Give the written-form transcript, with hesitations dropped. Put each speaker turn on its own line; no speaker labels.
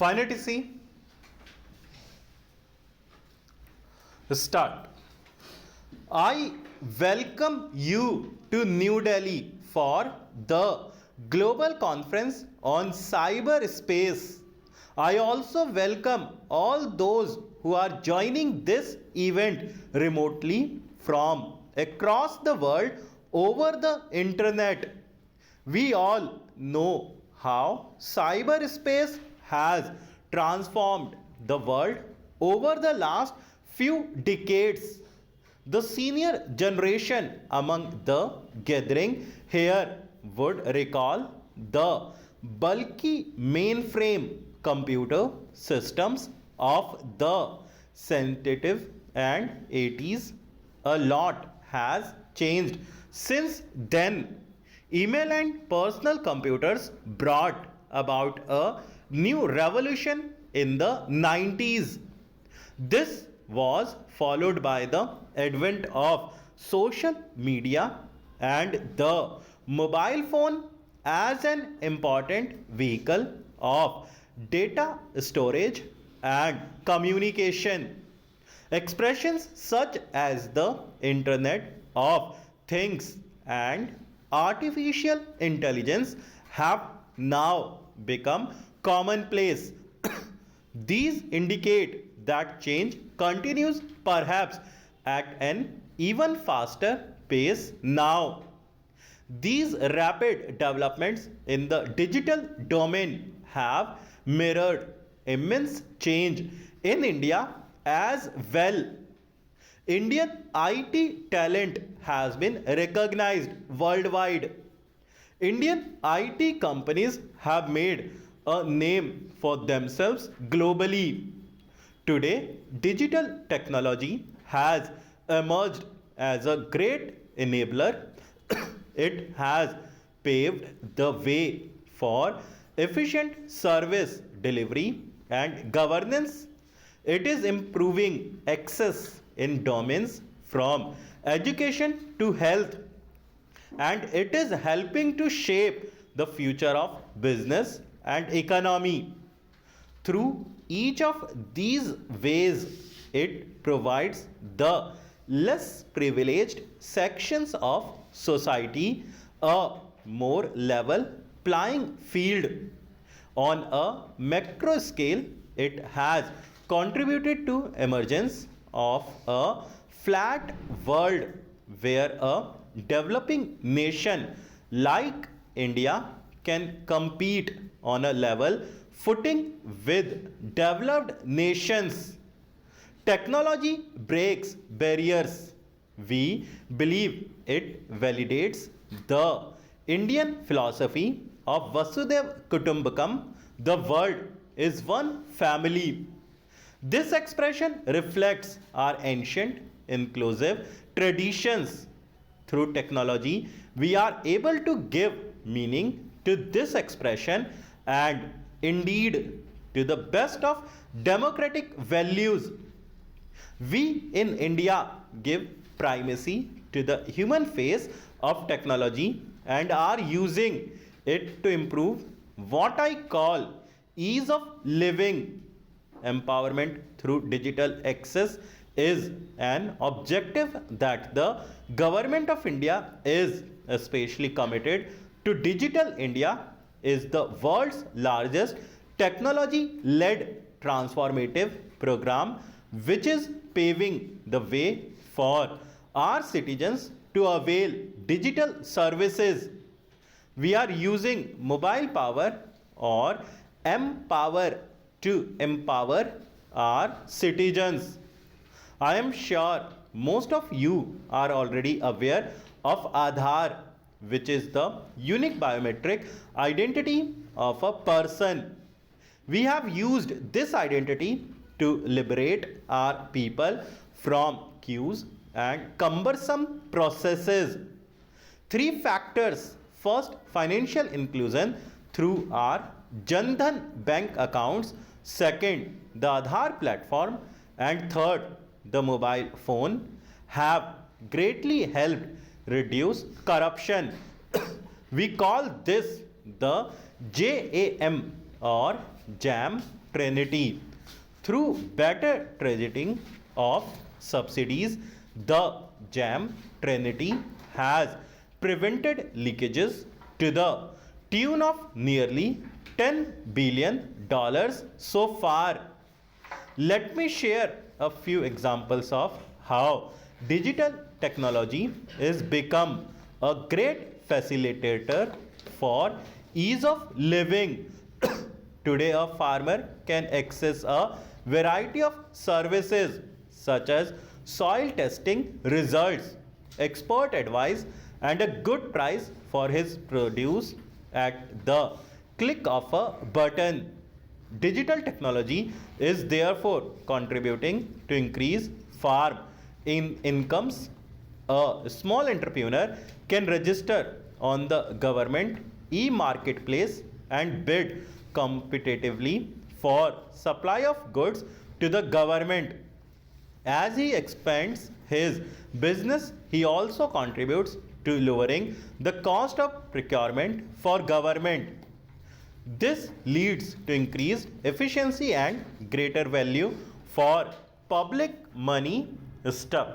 Finality, start. I welcome you to New Delhi for the Global Conference on Cyberspace. I also welcome all those who are joining this event remotely from across the world over the internet. We all know how cyberspace has transformed the world over the last few decades. The senior generation among the gathering here would recall the bulky mainframe computer systems of the sensitive and 80s. A lot has changed since then. Email and personal computers brought about a new revolution in the 90s. This was followed by the advent of social media and the mobile phone as an important vehicle of data storage and communication. Expressions such as the Internet of Things and artificial intelligence have now become commonplace. These indicate that change continues, perhaps at an even faster pace now. These rapid developments in the digital domain have mirrored immense change in India as well. Indian IT talent has been recognized worldwide. Indian IT companies have made a name for themselves globally. Today, digital technology has emerged as a great enabler. It has paved the way for efficient service delivery and governance. It is improving access in domains from education to health, and it is helping to shape the future of business and economy. Through each of these ways, it provides the less privileged sections of society a more level playing field. On a macro scale, it has contributed to emergence of a flat world where a developing nation like India can compete on a level footing with developed nations. Technology breaks barriers. We believe it validates the Indian philosophy of Vasudev Kutumbakam, the world is one family. This expression reflects our ancient inclusive traditions. Through technology, we are able to give meaning to this expression and indeed to the best of democratic values. We in India give primacy to the human face of technology and are using it to improve what I call ease of living. Empowerment through digital access is an objective that the government of India is especially committed to. Digital India is the world's largest technology led transformative program which is paving the way for our citizens to avail digital services. We are using mobile power or empower to empower our citizens. I am sure most of you are already aware of Aadhaar, which is the unique biometric identity of a person. We have used this identity to liberate our people from queues and cumbersome processes. Three factors: first, financial inclusion through our Jan Dhan bank accounts; second, the Aadhaar platform; and third, the mobile phone, have greatly helped reduce corruption. We call this the JAM or JAM Trinity. Through better targeting of subsidies, the JAM Trinity has prevented leakages to the tune of nearly $10 billion so far. Let me share a few examples of how digital technology is become a great facilitator for ease of living. Today a farmer can access a variety of services such as soil testing results, expert advice and a good price for his produce at the click of a button. Digital technology is therefore contributing to increase farm in incomes. A small entrepreneur can register on the government e-marketplace and bid competitively for supply of goods to the government. As he expands his business, he also contributes to lowering the cost of procurement for government. This leads to increased efficiency and greater value for public money stuff.